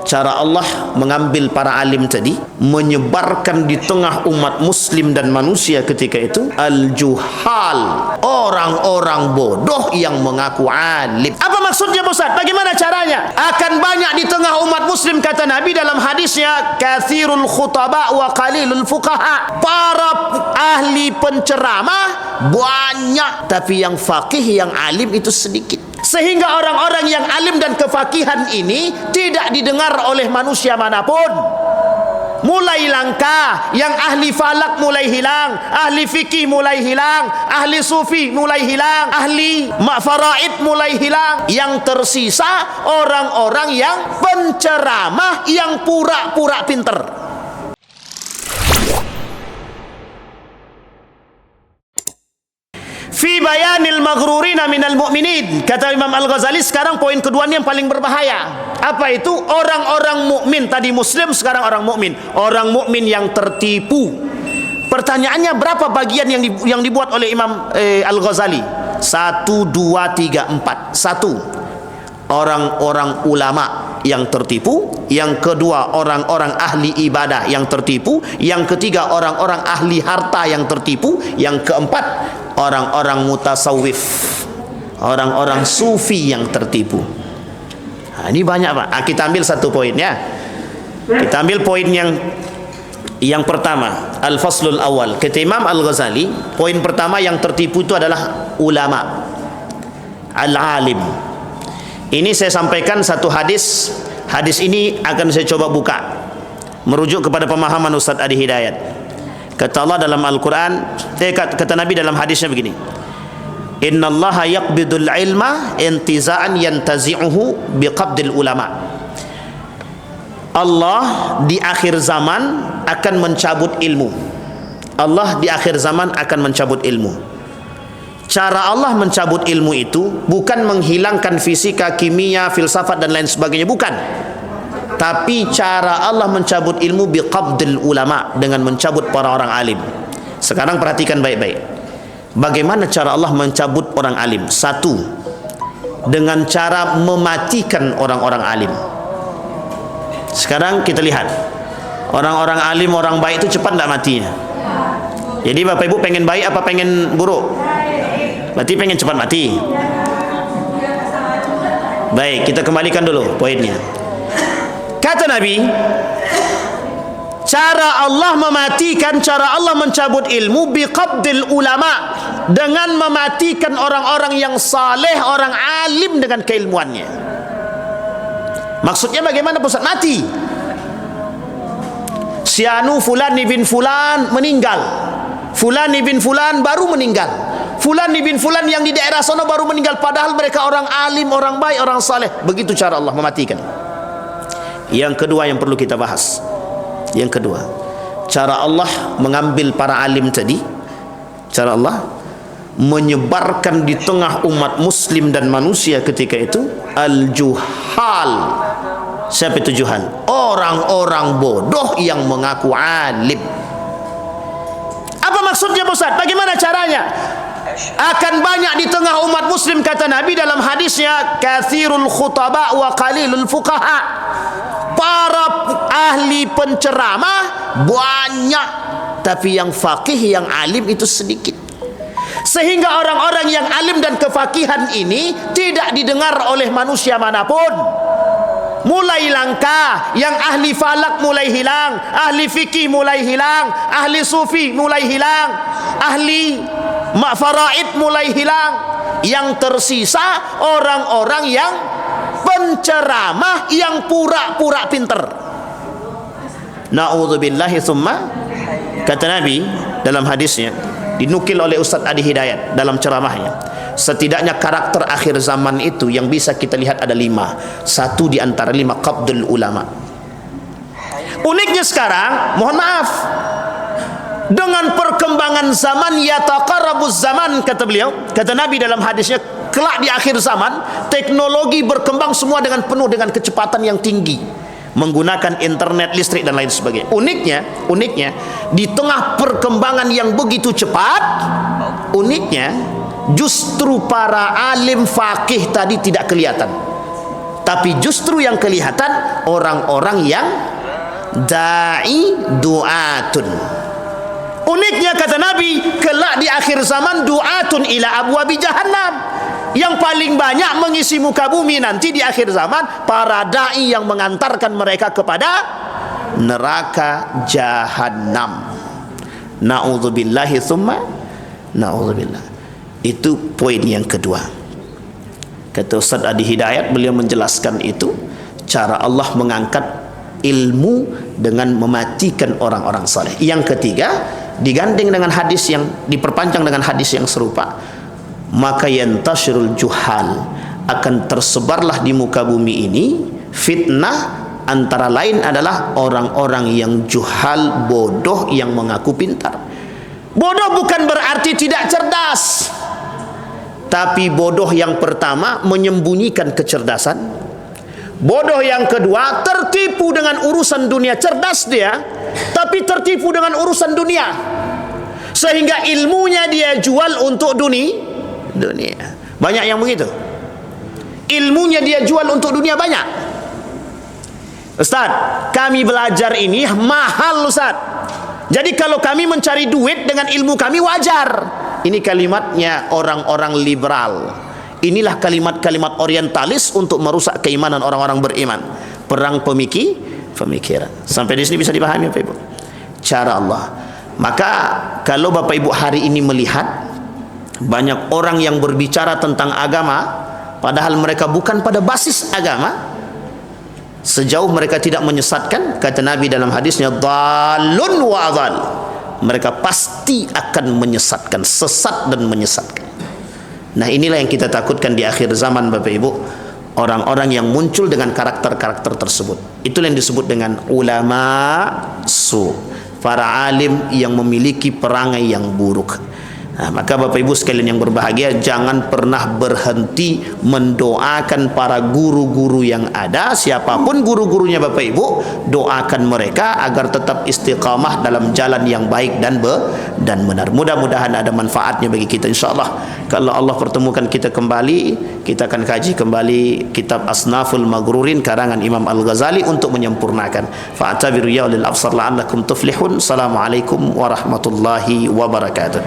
cara Allah mengambil para alim tadi, menyebarkan di tengah umat muslim dan manusia ketika itu al-juhal, orang-orang bodoh yang mengaku alim. Apa maksudnya Ustaz? Bagaimana caranya? Akan banyak di tengah umat muslim, kata Nabi dalam hadisnya, kathirul khutaba wa qalilul fuqaha. Para ahli penceramah banyak, tapi yang faqih, yang alim itu sedikit. Sehingga orang-orang yang alim dan kefakihan ini tidak didengar oleh manusia manapun. Mulai langka, yang ahli falak mulai hilang, ahli fikih mulai hilang, ahli sufi mulai hilang, ahli faraid mulai hilang. Yang tersisa orang-orang yang penceramah, yang pura-pura pinter. Fi bayanil maghrurina minal mu'minin, kata Imam Al-Ghazali. Sekarang poin kedua ini yang paling berbahaya. Apa itu? Orang-orang mukmin, tadi muslim, sekarang orang mukmin. Orang mukmin yang tertipu. Pertanyaannya, berapa bagian yang dibuat oleh Imam Al-Ghazali? 1, 2, 3, 4. 1, orang-orang ulama yang tertipu. Yang kedua, orang-orang ahli ibadah yang tertipu. Yang ketiga, orang-orang ahli harta yang tertipu. Yang keempat, orang-orang mutasawwif, orang-orang sufi yang tertipu. Nah, ini banyak Pak. Kita ambil satu poin ya. Kita ambil poin yang pertama, al-faslul awal. Kata Imam Al-Ghazali, poin pertama yang tertipu itu adalah ulama, al-alim. Ini saya sampaikan satu hadis. Hadis ini akan saya coba buka, merujuk kepada pemahaman Ustaz Adi Hidayat. Kata Allah dalam Al-Quran, kata Nabi dalam hadisnya begini, innallaha yaqbidul ilma intiza'an yantazi'uhu biqabdil ulama. Allah di akhir zaman akan mencabut ilmu. Allah di akhir zaman akan mencabut ilmu. Cara Allah mencabut ilmu itu bukan menghilangkan fisika, kimia, filsafat dan lain sebagainya, bukan. Tapi cara Allah mencabut ilmu biqabdil ulama, dengan mencabut para orang alim. Sekarang perhatikan baik-baik. Bagaimana cara Allah mencabut orang alim? 1, dengan cara mematikan orang-orang alim. Sekarang kita lihat, orang-orang alim, orang baik itu cepat tidak matinya. Jadi Bapak Ibu pengen baik apa pengen buruk? Berarti pengen cepat mati. Baik, kita kembalikan dulu poinnya. Kata Nabi, cara Allah mematikan, cara Allah mencabut ilmu biqabdil ulama, dengan mematikan orang-orang yang saleh, orang alim dengan keilmuannya. Maksudnya bagaimana Ustaz? Mati. Sianu fulan ibn fulan meninggal, fulan ibn fulan baru meninggal, fulan ibn fulan yang di daerah sana baru meninggal, padahal mereka orang alim, orang baik, orang saleh. Begitu cara Allah mematikan. Yang kedua yang perlu kita bahas, yang kedua, cara Allah mengambil para alim tadi, cara Allah menyebarkan di tengah umat muslim dan manusia ketika itu al-juhal. Siapa itu juhal? Orang-orang bodoh yang mengaku alim. Apa maksudnya Ustaz? Bagaimana caranya? Akan banyak di tengah umat muslim, kata Nabi dalam hadisnya, kathirul khutaba wa qalilul fuqaha. Para ahli penceramah banyak, tapi yang faqih, yang alim itu sedikit. Sehingga orang-orang yang alim dan kefakihan ini tidak didengar oleh manusia manapun. Mulai langka, yang ahli falak mulai hilang, ahli fikih mulai hilang, ahli sufi mulai hilang, ahli faraid mulai hilang. Yang tersisa orang-orang yang penceramah, yang pura-pura pinter. Na'udzubillahi tsumma. Kata Nabi dalam hadisnya, dinukil oleh Ustaz Adi Hidayat dalam ceramahnya, setidaknya karakter akhir zaman itu yang bisa kita lihat ada 5. 1 di antara 5, qabdul ulama. Uniknya sekarang, mohon maaf, dengan perkembangan zaman, yataqarrabuz zaman, kata beliau, kata Nabi dalam hadisnya, kelak di akhir zaman teknologi berkembang semua dengan penuh dengan kecepatan yang tinggi, menggunakan internet, listrik dan lain sebagainya. Uniknya di tengah perkembangan yang begitu cepat, uniknya justru para alim fakih tadi tidak kelihatan. tapi justru yang kelihatan orang-orang yang da'i du'atun. Uniknya kata Nabi, kelak di akhir zaman du'atun ila abwabi jahannam. Yang paling banyak mengisi muka bumi nanti di akhir zaman para da'i yang mengantarkan mereka kepada neraka jahannam. Na'udzubillahi tsumma na'udzubillah. Itu poin yang kedua. Kata Ustaz Adi Hidayat, beliau menjelaskan itu cara Allah mengangkat ilmu dengan mematikan orang-orang saleh. Yang ketiga, digandeng dengan hadis yang diperpanjang dengan hadis yang serupa, maka yantasyrul juhal, akan tersebarlah di muka bumi ini fitnah, antara lain adalah orang-orang yang juhal, bodoh yang mengaku pintar. Bodoh bukan berarti tidak cerdas, tapi bodoh yang pertama menyembunyikan kecerdasan. Bodoh yang kedua tertipu dengan urusan dunia. Cerdas dia, tapi tertipu dengan urusan dunia, sehingga ilmunya dia jual untuk dunia. Banyak yang begitu. Ilmunya dia jual untuk dunia banyak. Ustaz, kami belajar ini mahal Ustaz. Jadi kalau kami mencari duit dengan ilmu kami wajar. Ini kalimatnya orang-orang liberal. Inilah kalimat-kalimat orientalis untuk merusak keimanan orang-orang beriman. Perang pemikiran. Sampai di sini bisa dipahami Bapak Ibu cara Allah. Maka kalau Bapak Ibu hari ini melihat banyak orang yang berbicara tentang agama, padahal mereka bukan pada basis agama, sejauh mereka tidak menyesatkan, kata Nabi dalam hadisnya, dhalun wa adhal, mereka pasti akan menyesatkan, sesat dan menyesatkan. Nah, inilah yang kita takutkan di akhir zaman Bapak Ibu, orang-orang yang muncul dengan karakter-karakter tersebut. Itulah yang disebut dengan ulama su, para alim yang memiliki perangai yang buruk. Nah, maka Bapak Ibu sekalian yang berbahagia, jangan pernah berhenti mendoakan para guru-guru yang ada, siapapun guru-gurunya Bapak Ibu, doakan mereka agar tetap istiqamah dalam jalan yang baik dan benar. Mudah-mudahan ada manfaatnya bagi kita insyaallah. Kalau Allah pertemukan kita kembali, kita akan kaji kembali kitab Asnaful Maghrurin karangan Imam Al-Ghazali untuk menyempurnakan. Fa'tabiru ya ulil absar la'allakum tuflihun. Assalamualaikum warahmatullahi wabarakatuh.